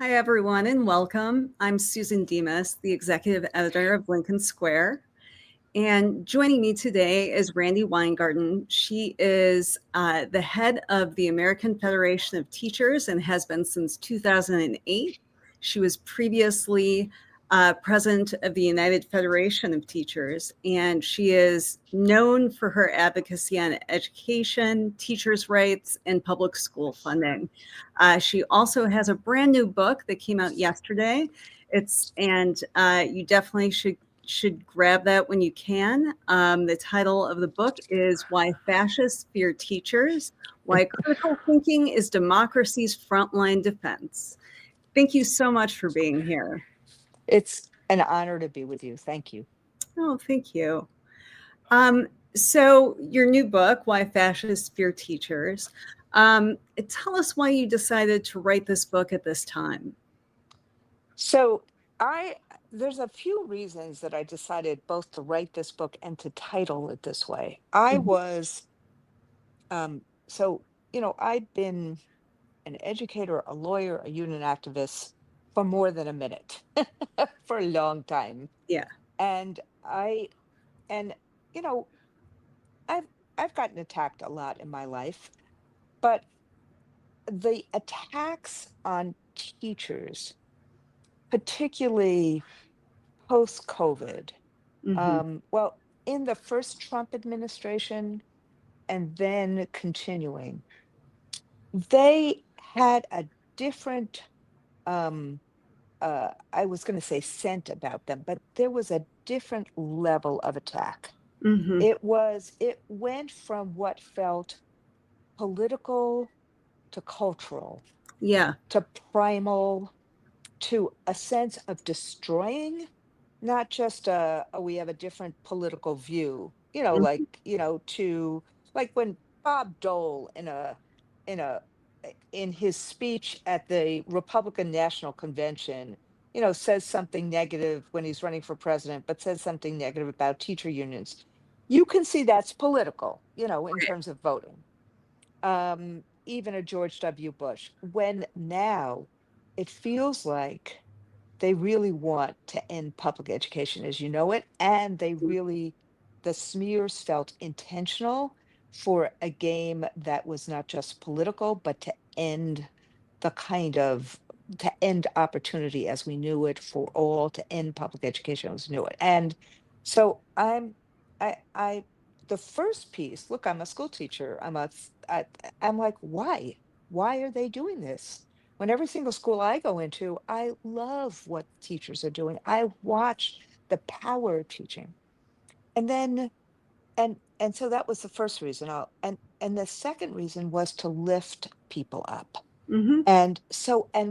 Hi, everyone, and welcome. I'm Susan Demas, the executive editor of Lincoln Square. And joining me today is Randi Weingarten. She is the head of the American Federation of Teachers and has been since 2008. She was previously president of the United Federation of Teachers, and she is known for her advocacy on education, teachers' rights, and public school funding. She also has a brand new book that came out yesterday. You definitely should grab that when you can. The title of the book is Why Fascists Fear Teachers, Why Critical Thinking is Democracy's Frontline Defense. Thank you so much for being here. It's an honor to be with you. Thank you. Oh, thank you. So your new book, Why Fascists Fear Teachers, tell us why you decided to write this book at this time. So there's a few reasons that I decided both to write this book and to title it this way. I Mhm. was, I'd been an educator, a lawyer, a union activist for more than a minute, for a long time. Yeah. And I, and, you know, I've, I've gotten attacked a lot in my life, but the attacks on teachers, particularly post COVID, Hmm. well, in the first Trump administration and then continuing, they had a different, um, I was going to say scent about them, but there was a different level of attack. Hmm. It went from what felt political to cultural Yeah. to primal to a sense of destroying, not just we have a different political view, Mhm. to like when Bob Dole in a in his speech at the Republican National Convention, says something negative when he's running for president, but says something negative about teacher unions. You can see that's political, in Right. terms of voting. Even a George W. Bush, when now it feels like they really want to end public education as you know it, and the smears felt intentional for a game that was not just political, but the kind of to end opportunity as we knew it for all, to end public education as we knew it. And so I the first piece, look, I'm a school teacher. I'm like, why are they doing this? When every single school I go into, I love what teachers are doing. I watch the power of teaching. And then and so that was the first reason. And the second reason was to lift people up. Hmm. And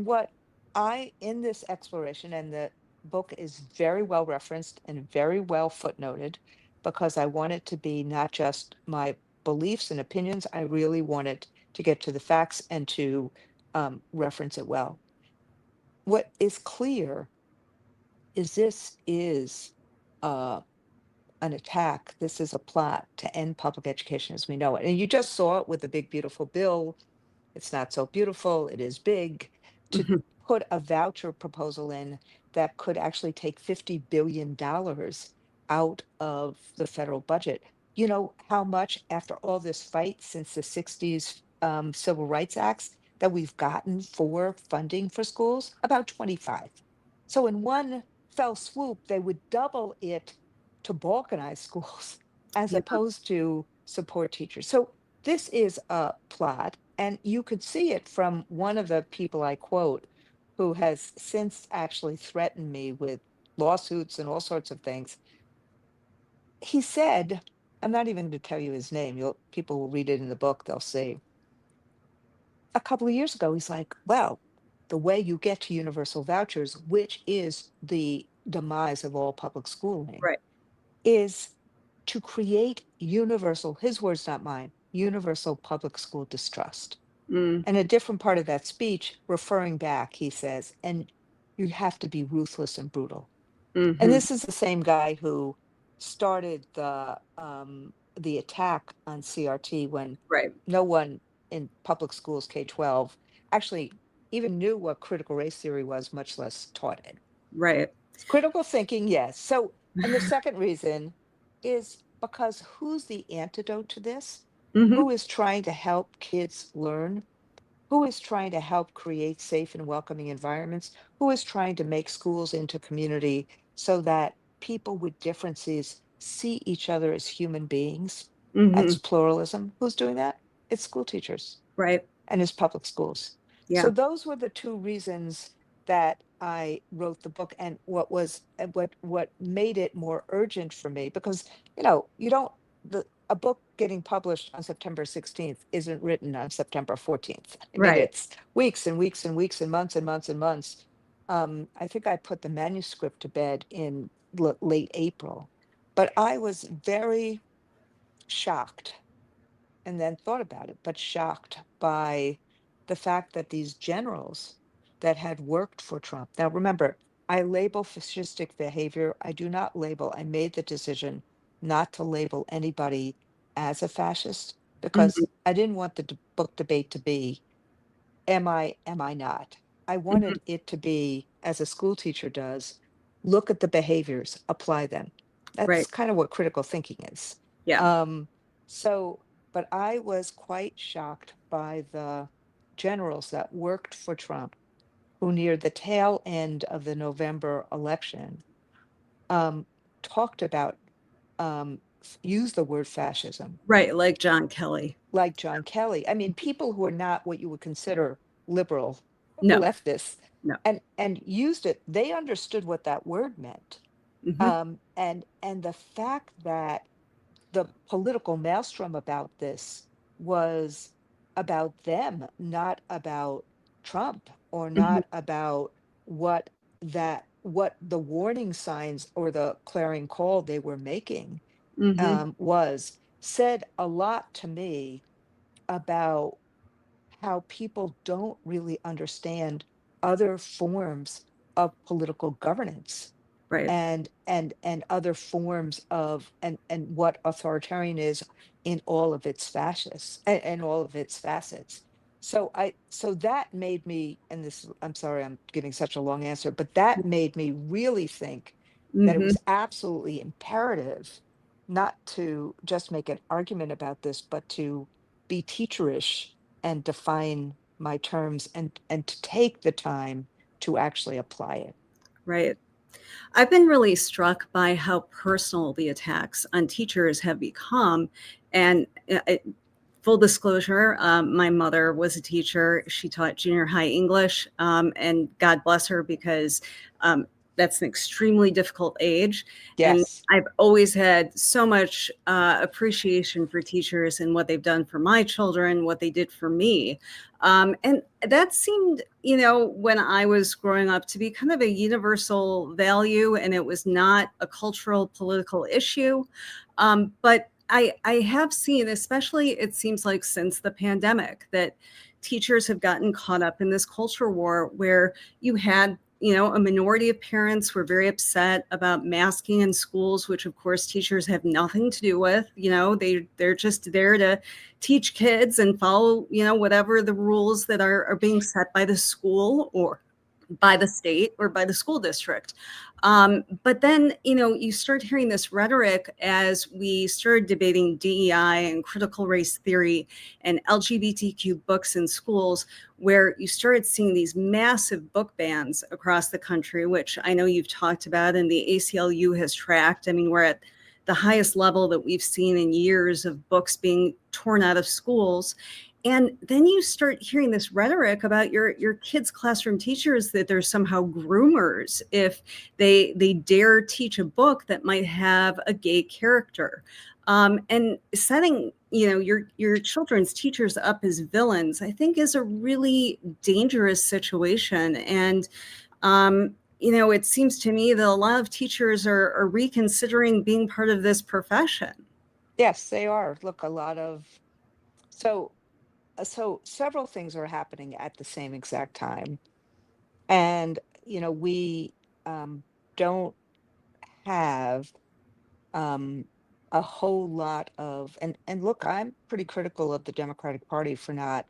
what I, in this exploration, and the book is very well referenced and very well footnoted, because I want it to be not just my beliefs and opinions. I really wanted to get to the facts and to reference it well. What is clear is this is uh, an attack. This is a plot to end public education as we know it. And you just saw it with the big, beautiful bill. It's not so beautiful. It is big to Hmm. put a voucher proposal in that could actually take $50 billion out of the federal budget. You know how much, after all this fight since the 60s civil rights acts, that we've gotten for funding for schools? About 25. So in one fell swoop, they would double it to balkanize schools as Yeah. opposed to support teachers. So this is a plot, and you could see it from one of the people I quote, who has since actually threatened me with lawsuits and all sorts of things. He said, I'm not even going to tell you his name. People will read it in the book, they'll see. A couple of years ago, he's like, well, the way you get to universal vouchers, which is the demise of all public schooling, Right. is to create universal, his words, not mine, universal public school distrust. Mm. And a different part of that speech, referring back, he says, and you have to be ruthless and brutal. And Hmm. this is the same guy who started the attack on CRT when Right. no one in public schools K-12 actually even knew what critical race theory was, much less taught it. Right. Critical thinking, yes. So, and the second reason is because who's the antidote to this? Hmm. Who is trying to help kids learn? Who is trying to help create safe and welcoming environments? Who is trying to make schools into community so that people with differences see each other as human beings? Hmm. That's pluralism. Who's doing that? It's school teachers Right. and his public schools. So Yeah. those were the two reasons that I wrote the book, and what made it more urgent for me, because you don't the a book getting published on September 16th isn't written on September 14th. I mean, Right. it's weeks and weeks and weeks and months and months and months. I think I put the manuscript to bed in late April, but I was very shocked, and then thought about it, but shocked by the fact that these generals that had worked for Trump. Now, remember, I label fascistic behavior. I do not label, I made the decision not to label anybody as a fascist because Hmm. I didn't want the book debate to be, am I not? I Hmm. wanted it to be, as a school teacher does, look at the behaviors, apply them. That's Right. kind of what critical thinking is. Yeah. Um, so, but I was quite shocked by the generals that worked for Trump, who near the tail end of the November election um, talked about, use the word fascism, Right. Like John Kelly. like John Kelly. I mean, people who are not what you would consider liberal No. leftists, No. and used it. They understood what that word meant. Hmm. And the fact that the political maelstrom about this was about them, not about Trump, or Hmm. not about what the warning signs or the clarion call they were making Hmm. was, said a lot to me about how people don't really understand other forms of political governance, Right. and other forms of, and what authoritarian is in all of its fascists and all of its facets. So that made me, and this, I'm sorry I'm giving such a long answer, but that made me really think that it Hmm. was absolutely imperative not to just make an argument about this, but to be teacherish and define my terms, and to take the time to actually apply it. Right. I've been really struck by how personal the attacks on teachers have become. And full disclosure, my mother was a teacher. She taught junior high English, and God bless her because um, that's an extremely difficult age. And Yes. I've always had so much appreciation for teachers and what they've done for my children, what they did for me. And that seemed, when I was growing up, to be kind of a universal value, and it was not a cultural, political issue. But I have seen, especially it seems like since the pandemic, that teachers have gotten caught up in this culture war where you had, a minority of parents were very upset about masking in schools, which of course teachers have nothing to do with. They're just there to teach kids and follow, whatever the rules that are being set by the school or by the state or by the school district. But then, you start hearing this rhetoric as we started debating DEI and critical race theory and LGBTQ books in schools, where you started seeing these massive book bans across the country, which I know you've talked about and the ACLU has tracked. I mean, we're at the highest level that we've seen in years of books being torn out of schools. And then you start hearing this rhetoric about your kids' classroom teachers, that they're somehow groomers if they dare teach a book that might have a gay character, and setting your children's teachers up as villains, I think, is a really dangerous situation. And it seems to me that a lot of teachers are reconsidering being part of this profession. Yes, they are. Look, so so several things are happening at the same exact time. And we don't have um a whole lot of, and look, I'm pretty critical of the Democratic Party for not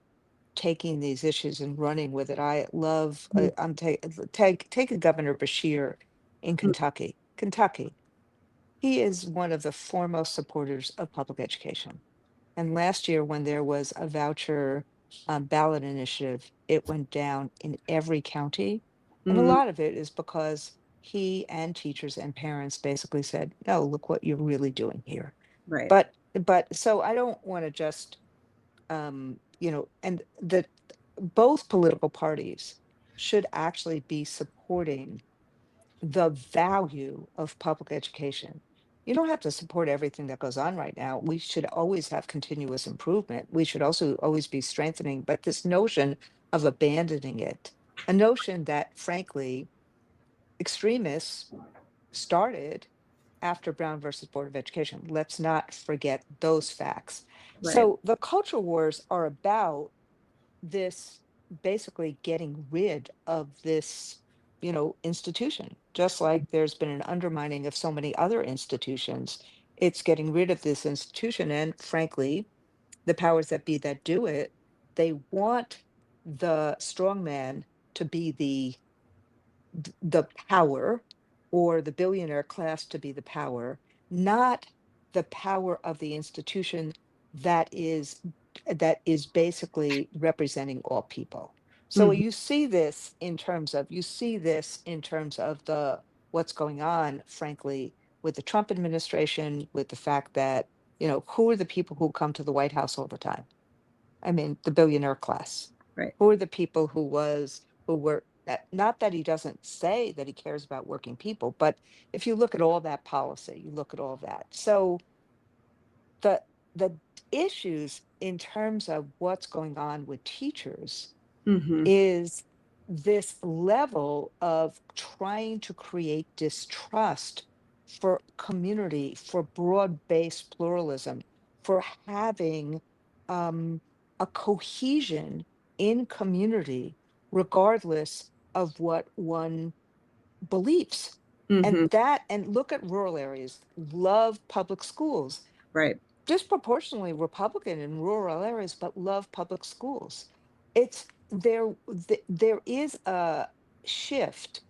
taking these issues and running with it. I love, Mm, take a Governor Bashir in mm, Kentucky. Kentucky, he is one of the foremost supporters of public education. And last year, when there was a voucher ballot initiative, it went down in every county. And a mm, lot of it is because he and teachers and parents basically said, no, look what you're really doing here. right. But so I don't want to just and that both political parties should actually be supporting the value of public education. You don't have to support everything that goes on right now. We should always have continuous improvement. We should also always be strengthening. But this notion of abandoning it, a notion that, frankly, extremists started after Brown versus Board of Education. Let's not forget those facts. Right. So the culture wars are about this basically getting rid of this institution, just like there's been an undermining of so many other institutions. It's getting rid of this institution, and frankly, the powers that be that do it, they want the strong man to be the power, or the billionaire class to be the power, not the power of the institution that is basically representing all people. So Mhm. you see this in terms of the what's going on, frankly, with the Trump administration, with the fact that, who are the people who come to the White House all the time? I mean, the billionaire class. Right. Who are the people who were not that he doesn't say that he cares about working people, but if you look at all that policy, you look at all that. So the the issues in terms of what's going on with teachers Mhm. is this level of trying to create distrust for community, for broad-based pluralism, for having um, a cohesion in community, regardless of what one believes. Mhm. And look at rural areas, love public schools, Right. disproportionately Republican in rural areas, but love public schools. It's there is a shift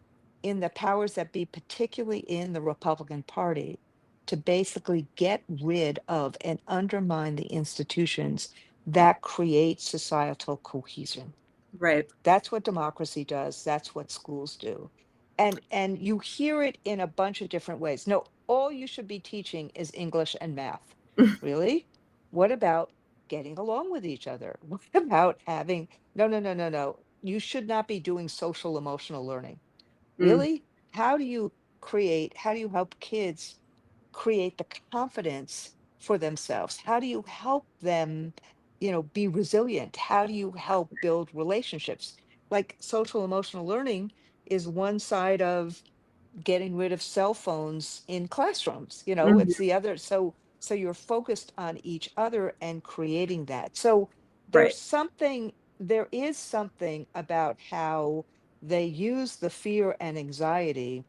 in the powers that be, particularly in the Republican Party, to basically get rid of and undermine the institutions that create societal cohesion. Right. That's what democracy does. That's what schools do. And you hear it in a bunch of different ways. No, all you should be teaching is English and math. Really? What about getting along with each other? What about having no, no, no, no, no. You should not be doing social emotional learning. Mm. Really? How do you help kids create the confidence for themselves? How do you help them, be resilient? How do you help build relationships? Like social emotional learning is one side of getting rid of cell phones in classrooms. It's Mhm. the other. So you're focused on each other and creating that. So Right. there is something about how they use the fear and anxiety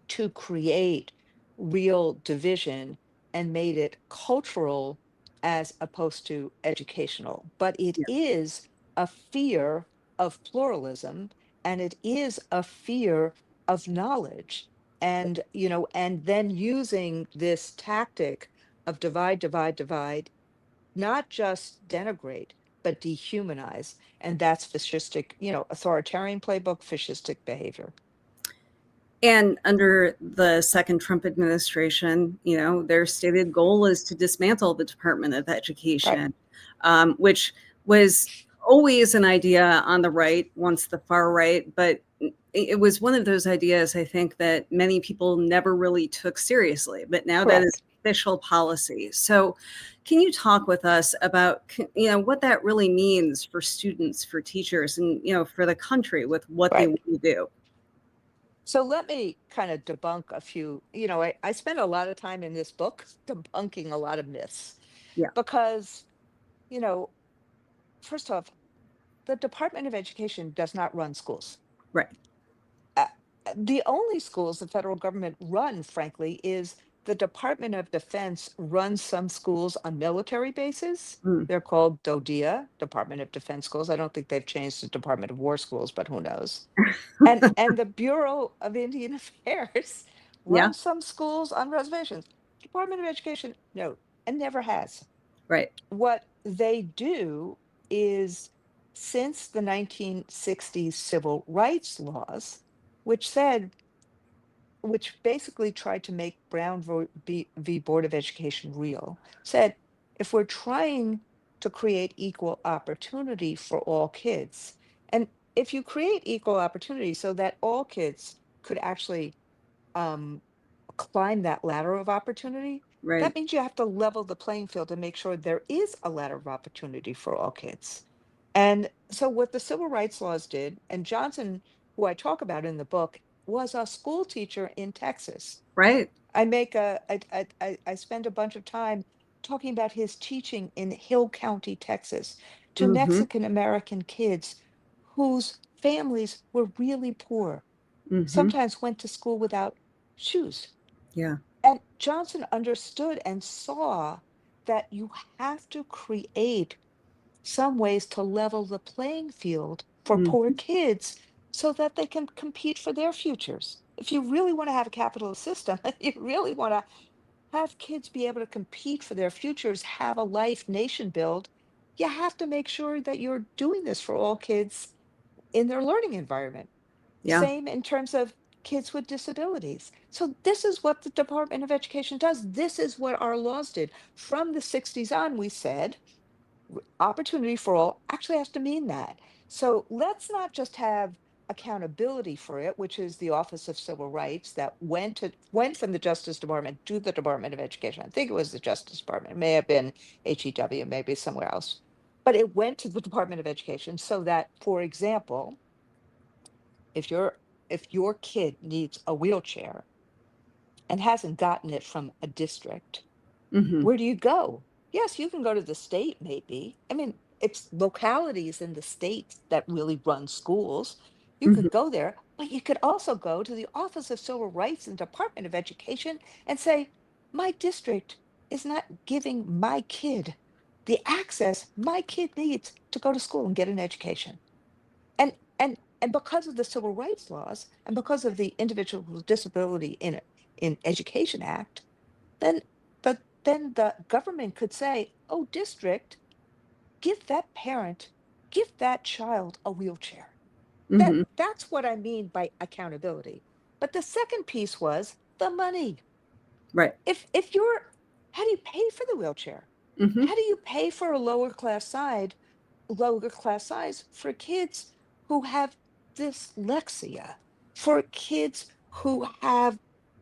to create real division and made it cultural as opposed to educational. But it Yeah. is a fear of pluralism, and it is a fear of knowledge. And then using this tactic of divide, divide, divide, not just denigrate, but dehumanize. And that's fascistic, authoritarian playbook, fascistic behavior. And under the second Trump administration, their stated goal is to dismantle the Department of Right. Education, which was always an idea on the right, once the far right, but it was one of those ideas I think that many people never really took seriously, but now that is Correct. official policy. So can you talk with us about what that really means for students, for teachers, and for the country with what they Right. want to do? So let me kind of debunk a few. I spent a lot of time in this book debunking a lot of myths Yeah. because, you know, first off, the Department of Education does not run schools. Right. Uh, the only schools the federal government run, frankly, is the Department of Defense runs some schools on military bases. Mm. They're called DODEA, Department of Defense Schools. I don't think they've changed to Department of War Schools, but who knows? And the Bureau of Indian Affairs Yeah, runs some schools on reservations. Department of Education, no, and never has. right, What they do is, since the 1960s civil rights laws, which said, which basically tried to make v. Board of Education real, said if we're trying to create equal opportunity for all kids, and if you create equal opportunity so that all kids could actually um, climb that ladder of opportunity, right, that means you have to level the playing field and make sure there is a ladder of opportunity for all kids. And so, what the civil rights laws did, and Johnson, who I talk about in the book, was a school teacher in Texas. right. I spend a bunch of time talking about his teaching in Hill County, Texas, to Mhm, Mexican American kids whose families were really poor, mhm. sometimes went to school without shoes. Yeah, And Johnson understood and saw that you have to create some ways to level the playing field for poor mhm. kids so that they can compete for their futures. If you really want to have a capitalist system, you really want to have kids be able to compete for their futures, have a life nation build, you have to make sure that you're doing this for all kids in their learning environment. Yeah, Same in terms of kids with disabilities. So this is what the Department of Education does. This is what our laws did. From the 60s on, we said opportunity for all actually has to mean that. So let's not just have accountability for it, which is the Office of Civil Rights that went from the Justice Department to the Department of Education. I think it was the Justice Department. It may have been HEW, maybe somewhere else. But it went to the Department of Education so that, for example, if your kid needs a wheelchair and hasn't gotten it from a district, mhm, where do you go? Yes, you can go to the state, maybe. I mean, it's localities in the states that really run schools. You mhm. could go there, but you could also go to the Office of Civil Rights and Department of Education and say, my district is not giving my kid the access my kid needs to go to school and get an education. And because of the civil rights laws and because of the Individual with Disability in Education Act, then the government could say, oh, district, give that parent, give that child a wheelchair. Mhm. That's what I mean by accountability. But the second piece was the money. Right. If you're How do you pay for the wheelchair? Mhm, How do you pay for a lower class size for kids who have dyslexia, for kids who have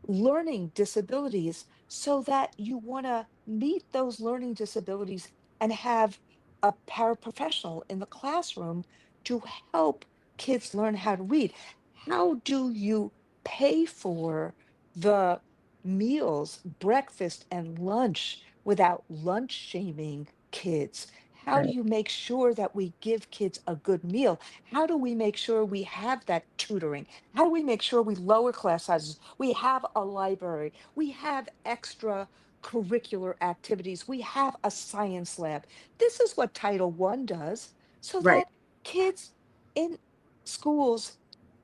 learning disabilities, so that you want to meet those learning disabilities and have a paraprofessional in the classroom to help kids learn how to read. How do you pay for the meals, breakfast and lunch, without lunch shaming kids? How do right, you make sure that we give kids a good meal? How do we make sure we have that tutoring? How do we make sure we lower class sizes? We have a library. We have extra curricular activities. We have a science lab. This is what Title I does, so right, that kids in schools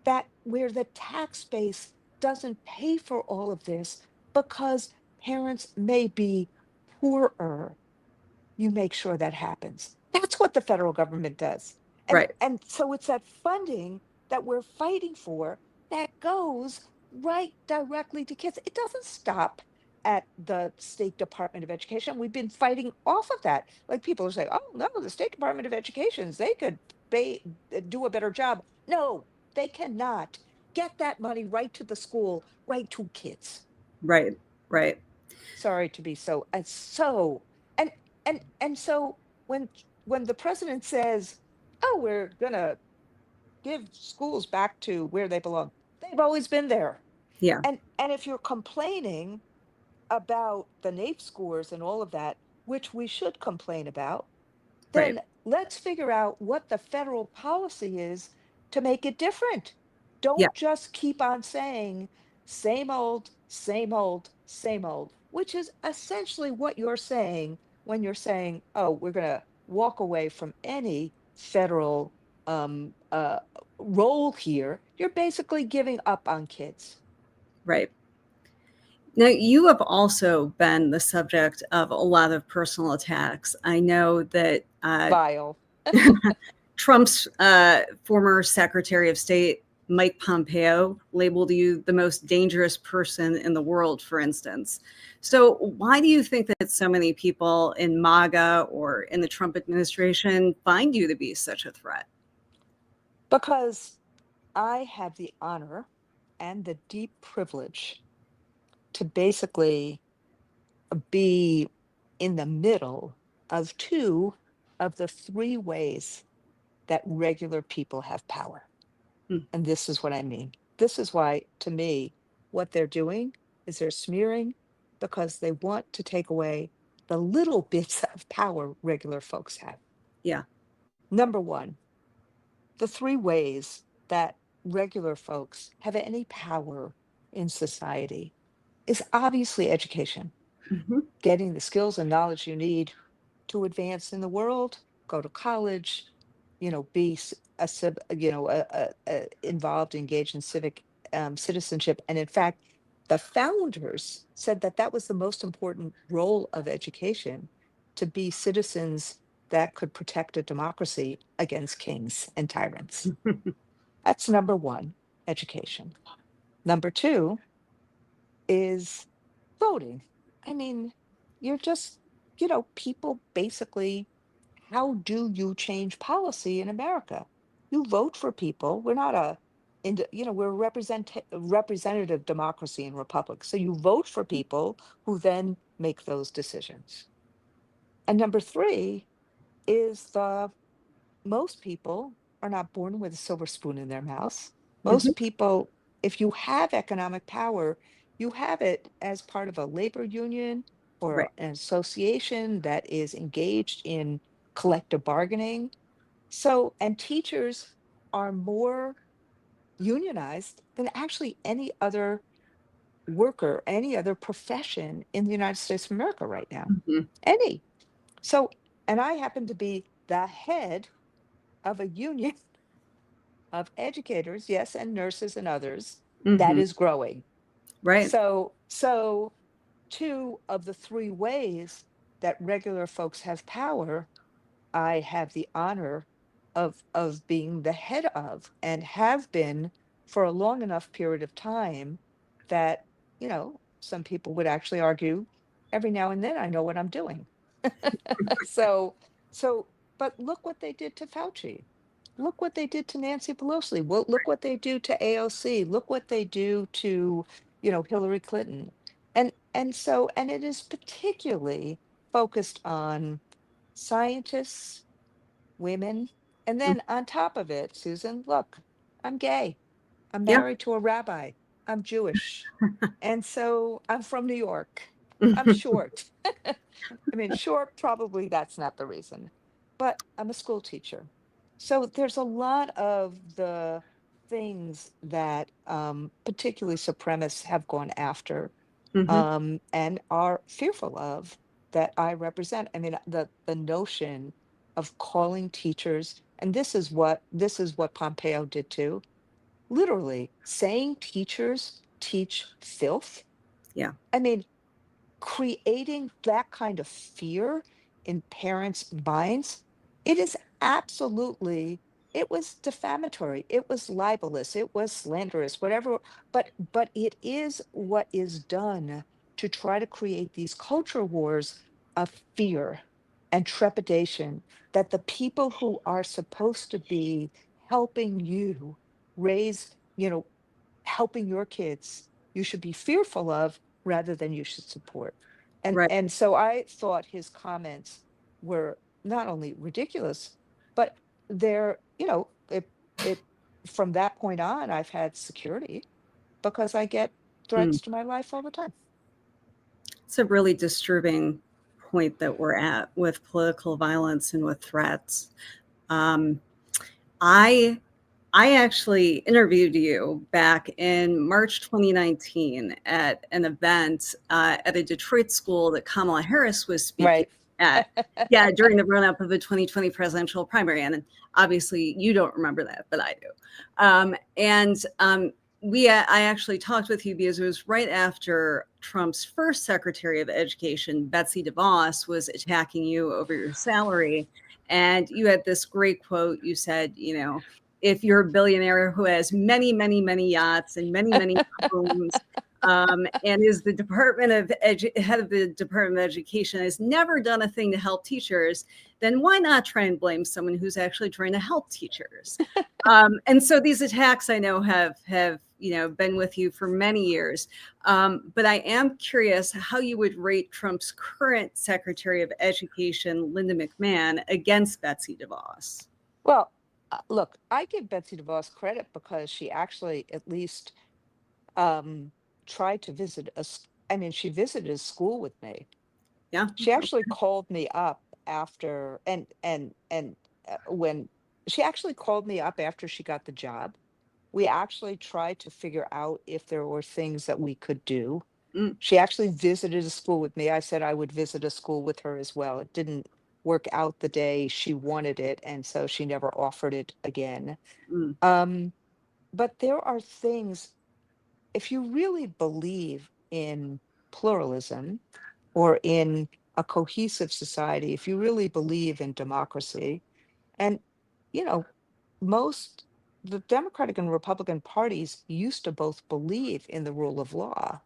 that where the tax base doesn't pay for all of this because parents may be poorer, you make sure that happens. That's what the federal government does. And right, and so it's that funding that we're fighting for that goes right directly to kids. It doesn't stop at the State Department of Education. We've been fighting off of that. Like people are saying, "Oh no, the State Department of Educations, they could do a better job." No, they cannot. Get that money right to the school, right to kids. right, right. Sorry to be so and and so when the president says, oh, we're gonna give schools back to where they belong, they've always been there. Yeah, And if you're complaining about the NAEP scores and all of that, which we should complain about, right. then let's figure out what the federal policy is to make it different. Yeah, Don't just keep on saying same old, same old, same old, which is essentially what you're saying when you're saying, oh, we're going to walk away from any federal um, uh, role here. You're basically giving up on kids. Right. Now, you have also been the subject of a lot of personal attacks. I know that Vile. Trump's former Secretary of State, Mike Pompeo, labeled you the most dangerous person in the world, for instance. So, why do you think that so many people in MAGA or in the Trump administration find you to be such a threat? Because I have the honor and the deep privilege to basically be in the middle of two of the three ways that regular people have power. Mm, And this is what I mean. This is why, to me, what they're doing is they're smearing because they want to take away the little bits of power regular folks have. yeah. Number one, the three ways that regular folks have any power in society is obviously education, Hmm. getting the skills and knowledge you need to advance in the world, go to college, be involved, engaged in civic citizenship. And in fact, the founders said that that was the most important role of education, to be citizens that could protect a democracy against kings and tyrants. That's number one, education. Number two is voting. I mean, you're just, people basically, how do you change policy in America? You vote for people. We're not we're a representative democracy and republic. So you vote for people who then make those decisions. And number three is the most people are not born with a silver spoon in their mouth. Hmm. Most people, if you have economic power, you have it as part of a labor union or Right. an association that is engaged in collective bargaining. So, and teachers are more unionized than actually any other worker, any other profession in the United States of America right now. Hmm. Any. So, and I happen to be the head of a union of educators, yes, and nurses and others, that Hmm. is growing. Right. So two of the three ways that regular folks have power, I have the honor of being the head of, and have been for a long enough period of time that, some people would actually argue every now and then I know what I'm doing. So, so, but look what they did to Fauci. Look what they did to Nancy Pelosi. Well, look what they do to AOC. Look what they do to, Hillary Clinton. And it is particularly focused on scientists, women, and Mm. then on top of it, Susan, look, I'm gay. I'm Yeah. married to a rabbi. I'm Jewish. And so I'm from New York. I'm Hmm. short. I mean, short, probably that's not the reason, but I'm a school teacher. So there's a lot of the things that particularly supremacists have gone after Hmm. and are fearful of, that I represent. I mean, the notion of calling teachers, and this is what Pompeo did too, literally saying teachers teach filth. Yeah. I mean, creating that kind of fear in parents' minds, it is absolutely, it was defamatory, it was libelous, it was slanderous, whatever, but it is what is done to try to create these culture wars of fear and trepidation, that the people who are supposed to be helping you raise, helping your kids, you should be fearful of rather than you should support. and Right. and so I thought his comments were not only ridiculous, but they're, it from that point on, I've had security because I get Mm. threats to my life all the time. It's a really disturbing point that we're at with political violence and with threats. Um, I I actually interviewed you back in March 2019 at an event at a Detroit school that Kamala Harris was speaking Right. at. Yeah, during the run up of the 2020 presidential primary. And obviously, you don't remember that, but I do. I actually talked with you because it was right after Trump's first Secretary of Education, Betsy DeVos, was attacking you over your salary. And you had this great quote. You said, if you're a billionaire who has many, many, many yachts and many, many homes, and is the head of the Department of Education, has never done a thing to help teachers, then why not try and blame someone who's actually trying to help teachers? And so these attacks, I know, have been with you for many years. But I am curious how you would rate Trump's current Secretary of Education, Linda McMahon, against Betsy DeVos. Well, look, I give Betsy DeVos credit because she actually at least um, tried to visit us. I mean, she visited a school with me. Yeah. She actually called me up after, and when she actually called me up after she got the job, we actually tried to figure out if there were things that we could do. Mm, She actually visited a school with me. I said I would visit a school with her as well. It didn't work out the day she wanted it, and so she never offered it again. mm, Um, but there are things, if you really believe in pluralism or in a cohesive society, if you really believe in democracy, and you know, most the Democratic and Republican parties used to both believe in the rule of law.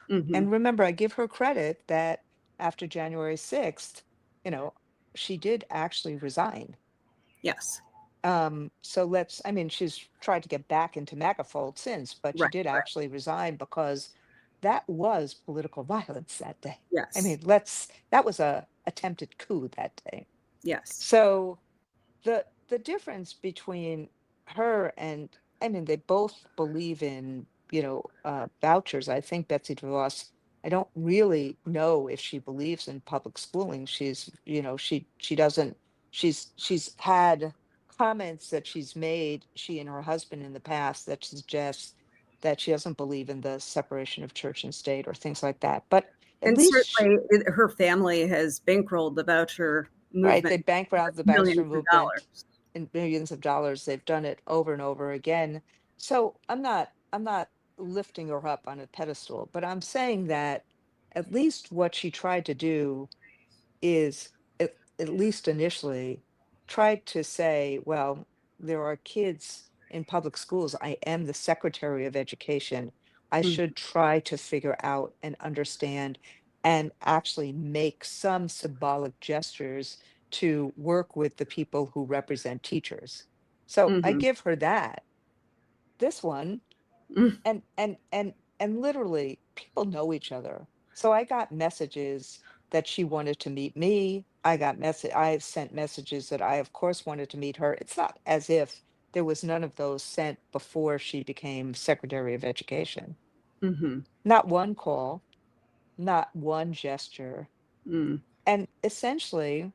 hmm. And remember, I give her credit that after January 6th, you know, she did actually resign. Yes. So I mean, she's tried to get back into MAGA fold since, but she Right. did Right. actually resign because that was political violence that day. I Yes. mean, that was a attempted coup that day. Yes. So the difference between her and, I mean, they both believe in, vouchers. I think Betsy DeVos, I don't really know if she believes in public schooling. She doesn't, she's had comments that she's made, she and her husband, in the past, that suggests that she doesn't believe in the separation of church and state or things like that. But at And least certainly her family has bankrolled the voucher right, movement they bankrolled the millions voucher of movement dollars. in billions of dollars. They've done it over and over again. So I'm not lifting her up on a pedestal, but I'm saying that at least what she tried to do is, at least initially, tried to say, well, there are kids in public schools. I am the Secretary of Education. I Mm, should try to figure out and understand and actually make some symbolic gestures to work with the people who represent teachers. So I mhm, give her that. This one, mm, and literally people know each other. So I got messages that she wanted to meet me. I sent messages that I of course wanted to meet her. It's not as if there was none of those sent before she became Secretary of Education. mhm, Not one call, not one gesture. mm. And essentially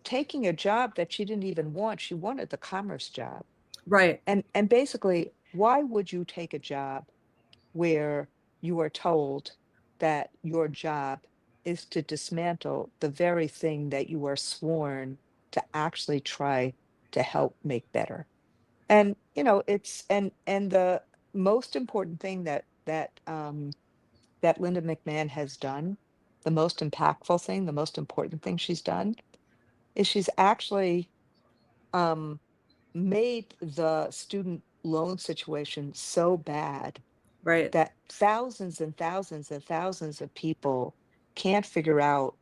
taking a job that she didn't even want. She wanted the commerce job. Right. And basically, why would you take a job where you are told that your job is to dismantle the very thing that you are sworn to actually try to help make better? And it's and the most important thing that Linda McMahon has done, the most impactful thing, the most important thing she's done, is she's actually um, made the student loan situation so bad Right. that thousands and thousands and thousands of people can't figure out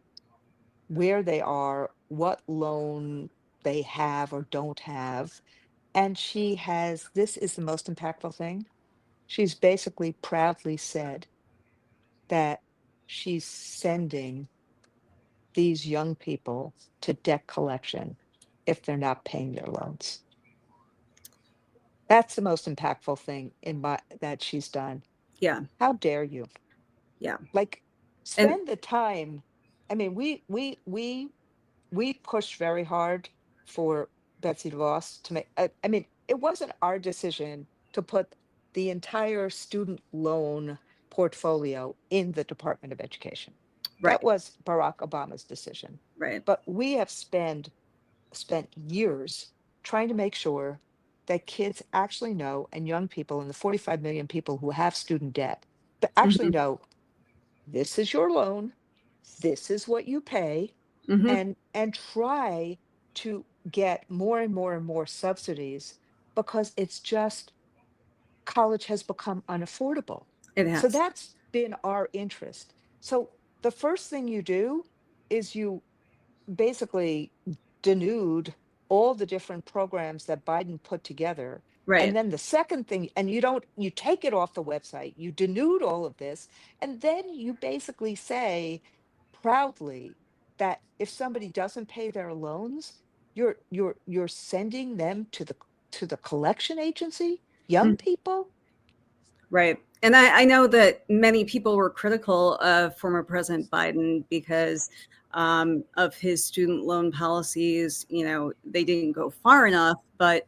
where they are, what loan they have or don't have. And this is the most impactful thing. She's basically proudly said that she's sending these young people to debt collection if they're not paying their loans. That's the most impactful thing that she's done. Yeah. How dare you? Yeah. Like, And spend the time. I mean, we pushed very hard for Betsy DeVos to make. I mean, it wasn't our decision to put the entire student loan portfolio in the Department of Education. That Right. was Barack Obama's decision. Right. But we have spent years trying to make sure that kids actually know, and young people and the 45 million people who have student debt, that actually Hmm. know this is your loan, this is what you pay, Hmm. and try to get more and more and more subsidies, because it's just college has become unaffordable. It So has. that's been our interest. So the first thing you do is you basically denude all the different programs that Biden put together. And Right. then the second thing, and you take it off the website, you denude all of this, and then you basically say proudly that if somebody doesn't pay their loans, you're sending them to the collection agency, young people. Right. And I know that many people were critical of former President Biden because of his student loan policies. You know, they didn't go far enough, but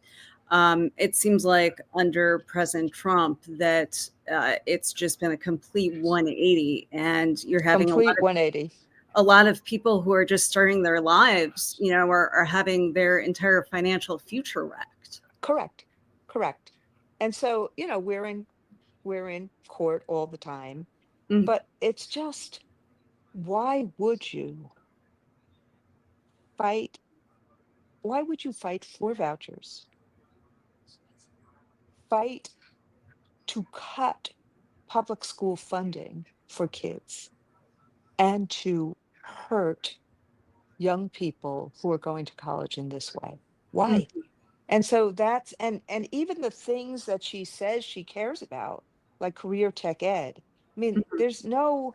it seems like under President Trump that it's just been a complete 180, and you're having Complete 180. a lot of people who are just starting their lives, you know, are having their entire financial future wrecked. Correct. Correct. And so, we're in court all the time, Mm. but it's just, why would you fight? Why would you fight for vouchers? Fight to cut public school funding for kids and to hurt young people who are going to college in this way? Why? Mm. And so that's, and even the things that she says she cares about, like career tech ed. I mean, Mhm. there's no,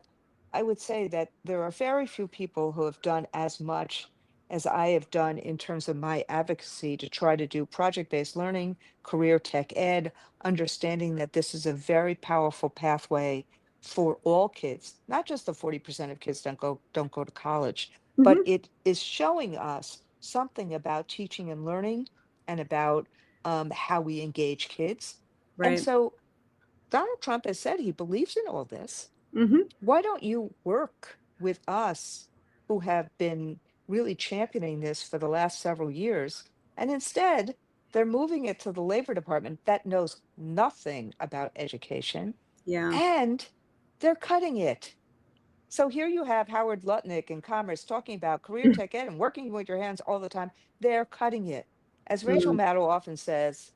I would say that there are very few people who have done as much as I have done in terms of my advocacy to try to do project-based learning, career tech ed, understanding that this is a very powerful pathway for all kids, not just the 40% of kids don't go to college, but Mhm. it is showing us something about teaching and learning and about how we engage kids. And Right. so Donald Trump has said he believes in all this. Mhm. Why don't you work with us who have been really championing this for the last several years? And instead, they're moving it to the Labor Department that knows nothing about education, Yeah. and they're cutting it. So here you have Howard Lutnick in Commerce talking about career tech ed and working with your hands all the time. They're cutting it. As Rachel Mm. Maddow often says,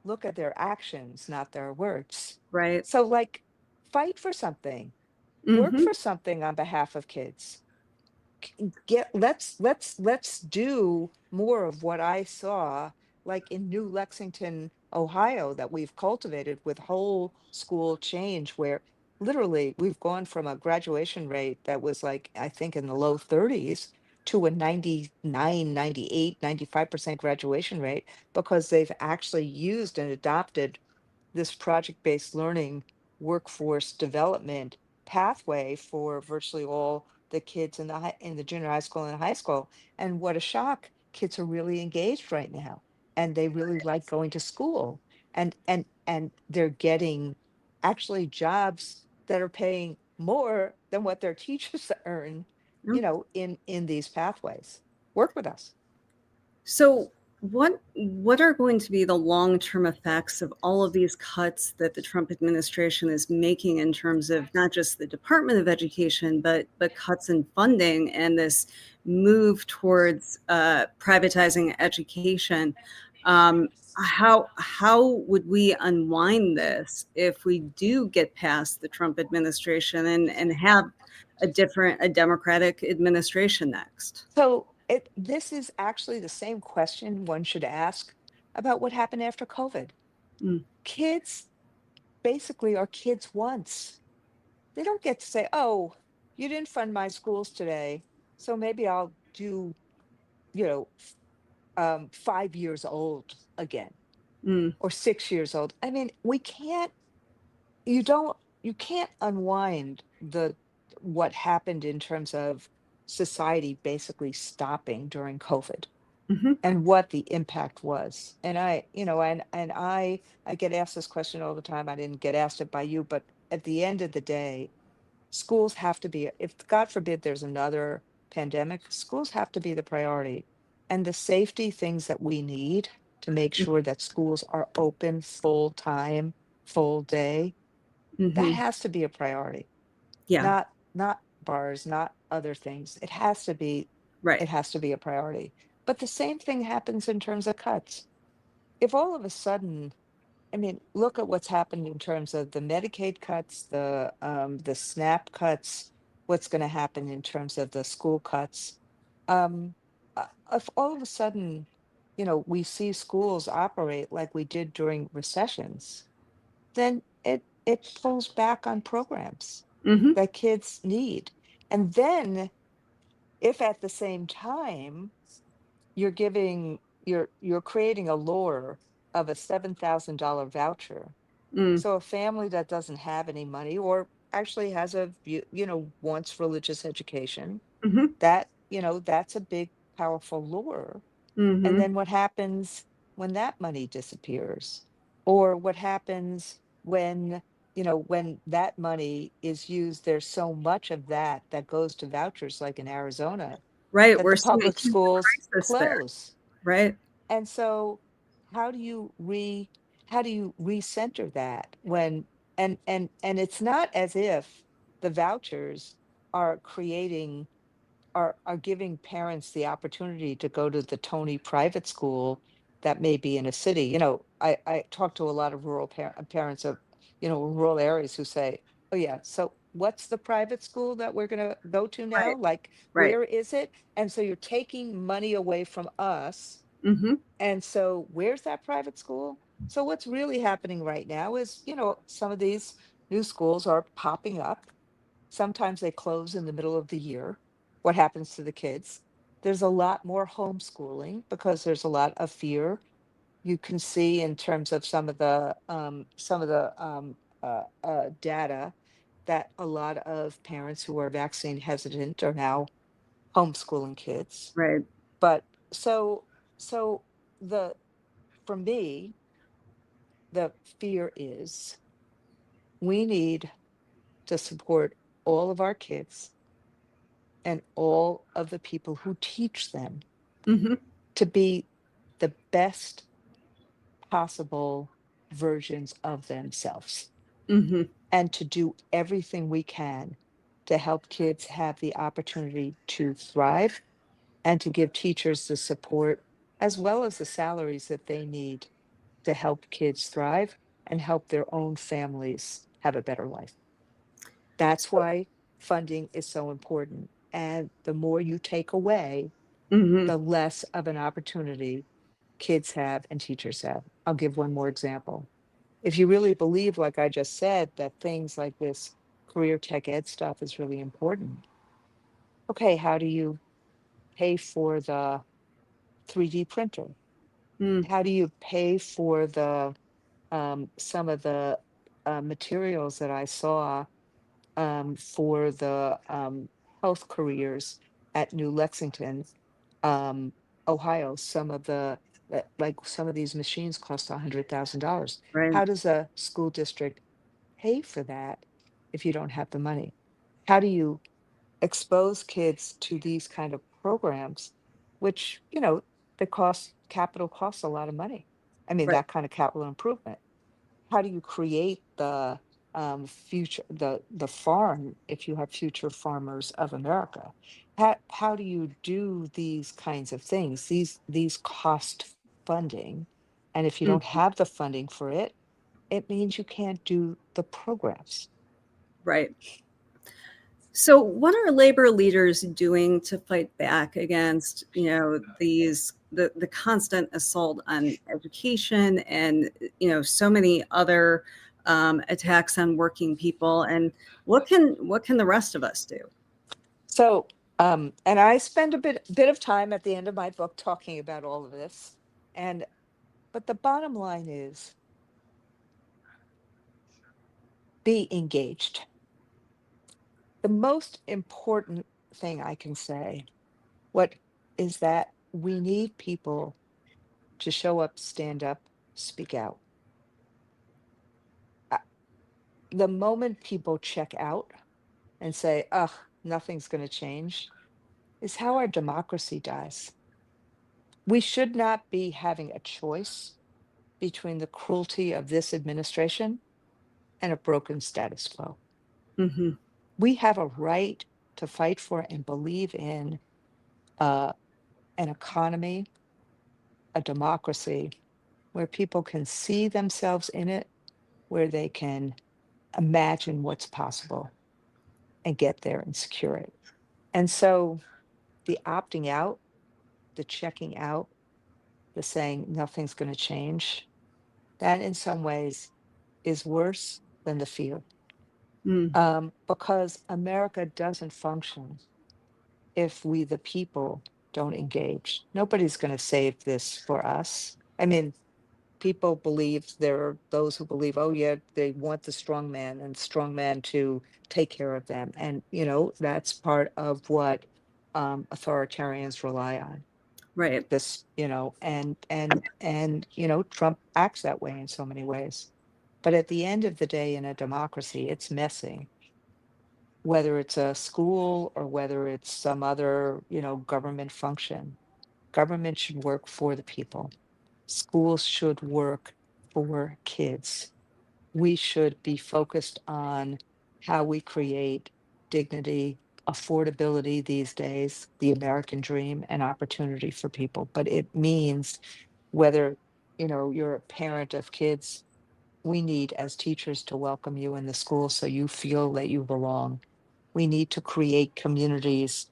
look at their actions, not their words. Right. So, like, fight for something, work Mhm. for something on behalf of kids. Let's do more of what I saw, like in New Lexington, Ohio, that we've cultivated with whole school change, where literally we've gone from a graduation rate that was, like, I think in the low 30s to a 99, 98, 95% graduation rate, because they've actually used and adopted this project-based learning workforce development pathway for virtually all the kids in the junior high school and high school. And what a shock. Kids are really engaged right now, and they really like going to school, and they're getting actually jobs that are paying more than what their teachers earn, Mm. in these pathways. Work with us. So what are going to be the long-term effects of all of these cuts that the Trump administration is making in terms of not just the Department of Education, but cuts in funding and this move towards privatizing education? How would we unwind this if we do get past the Trump administration and have a Democratic administration next? So this is actually the same question one should ask about what happened after COVID. Mm. Kids basically are kids once. They don't get to say, "Oh, you didn't fund my schools today, so maybe I'll do, 5 years old again, Mm. or 6 years old." I mean, we can't. You don't. You can't unwind the what happened in terms of society basically stopping during COVID. Mhm. and what the impact was. And I get asked this question all the time. I didn't get asked it by you, but at the end of the day, schools have to be, if God forbid there's another pandemic, schools have to be the priority. And the safety things that we need to make Mm. sure that schools are open full time, full day, that Mhm. has to be a priority. Yeah. Not bars, not other things. Right. It has to be a priority. But the same thing happens in terms of cuts. If all of a sudden, I mean, look at what's happened in terms of the Medicaid cuts, the SNAP cuts, what's going to happen in terms of the school cuts. If all of a sudden, we see schools operate like we did during recessions, then it pulls back on programs Mhm. that kids need. And then if at the same time you're giving you're creating a lure of a $7,000 voucher, Mm. so a family that doesn't have any money or actually has wants religious education, Mhm. that's a big powerful lure. And Mhm. then what happens when that money disappears? Or what happens when that money is used? There's so much of that that goes to vouchers, like in Arizona, Right. that We're the seeing a public huge schools crisis there. close. Right. And so how do you recenter that when and it's not as if the vouchers are creating are giving parents the opportunity to go to the Tony private school that may be in a city. I talk to a lot of rural parents of, rural areas who say, oh yeah, so what's the private school that we're going to go to now? Right. Like, Right. where is it? And so you're taking money away from us. Mhm. And so where's that private school? So what's really happening right now is, some of these new schools are popping up. Sometimes they close in the middle of the year. What happens to the kids? There's a lot more homeschooling because there's a lot of fear. You can see in terms of some of the data that a lot of parents who are vaccine hesitant are now homeschooling kids. Right. But so the for me, the fear is we need to support all of our kids and all of the people who teach them Mhm. to be the best possible versions of themselves Mhm. and to do everything we can to help kids have the opportunity to thrive and to give teachers the support as well as the salaries that they need to help kids thrive and help their own families have a better life. That's So why funding is so important. And the more you take away, mhm. the less of an opportunity kids have and teachers have. I'll give one more example. If you really believe, like I just said, that things like this career tech ed stuff is really important, okay, how do you pay for the 3D printer? Mm. How do you pay for the some of the materials that I saw for the health careers at New Lexington, um, Ohio? Like some of these machines cost $100,000. Right. How does a school district pay for that if you don't have the money? How do you expose kids to these kind of programs, which, the capital costs a lot of money? I mean, Right. that kind of capital improvement. How do you create the future, the farm, if you have future farmers of America? How do you do these kinds of things? These cost funding, and if you don't Mm. have the funding for it, it means you can't do the programs. Right. So, what are labor leaders doing to fight back against, the constant assault on education and, so many other attacks on working people? And what can the rest of us do? So, and I spend a bit of time at the end of my book talking about all of this, and but the bottom line is be engaged. The most important thing I can say, what is that we need people to show up, stand up, speak out. Uh, The moment people check out and say, ugh, nothing's going to change, is how our democracy dies. We should not be having a choice between the cruelty of this administration and a broken status quo. Hmm. We have a right to fight for and believe in uh, an economy, a democracy where people can see themselves in it, where they can imagine what's possible and get there and secure it. And so the opting out, the checking out, the saying nothing's going to change, that in some ways is worse than the fear. Mm. Because America doesn't function if we, the people, don't engage. Nobody's going to save this for us. I mean, people believe there are those who believe, oh yeah, they want the strong man and strong man to take care of them. And, that's part of what authoritarians rely on. Right. This, and Trump acts that way in so many ways. But at the end of the day, in a democracy, it's messy, whether it's a school or whether it's some other, government function. Government should work for the people. Schools should work for kids. We should be focused on how we create dignity, affordability these days, the American dream, and opportunity for people. But it means whether, you're a parent of kids, we need as teachers to welcome you in the school so you feel that you belong. We need to create communities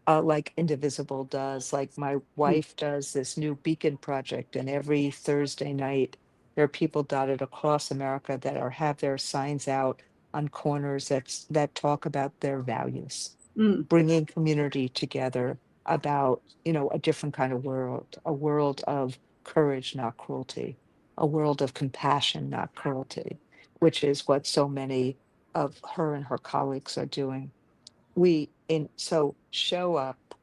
like Indivisible does, like my Mm. wife does this new Beacon project, and every Thursday night there are people dotted across America that have their signs out on corners that talk about their values, Mm. bringing community together about, a different kind of world, a world of courage, not cruelty, a world of compassion, not cruelty, which is what so many of her and her colleagues are doing. So show up,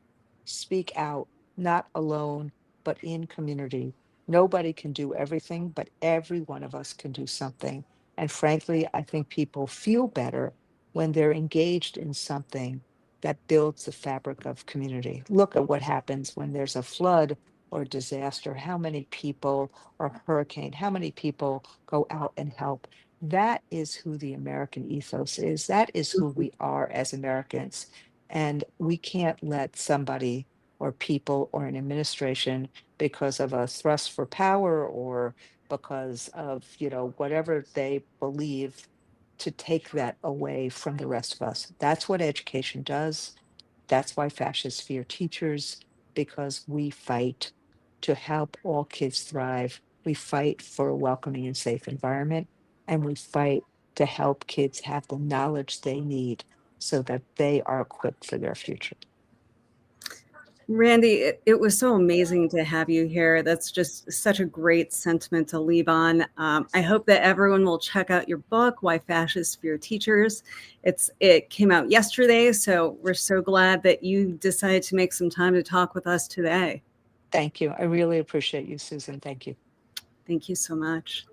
speak out, not alone, but in community. Nobody can do everything, but every one of us can do something. And frankly, I think people feel better when they're engaged in something that builds the fabric of community. Look at what happens when there's a flood or disaster, how many people, or hurricane, how many people go out and help. That is who the American ethos is. That is who we are as Americans. And we can't let somebody or people or an administration, because of a thrust for power or because of, whatever they believe, to take that away from the rest of us. That's what education does. That's why fascists fear teachers, because we fight to help all kids thrive. We fight for a welcoming and safe environment, and we fight to help kids have the knowledge they need so that they are equipped for their future. Randi, it was so amazing to have you here. That's just such a great sentiment to leave on. I hope that everyone will check out your book, Why Fascists Fear Teachers. It came out yesterday, so we're so glad that you decided to make some time to talk with us today. Thank you. I really appreciate you, Susan. Thank you. Thank you so much.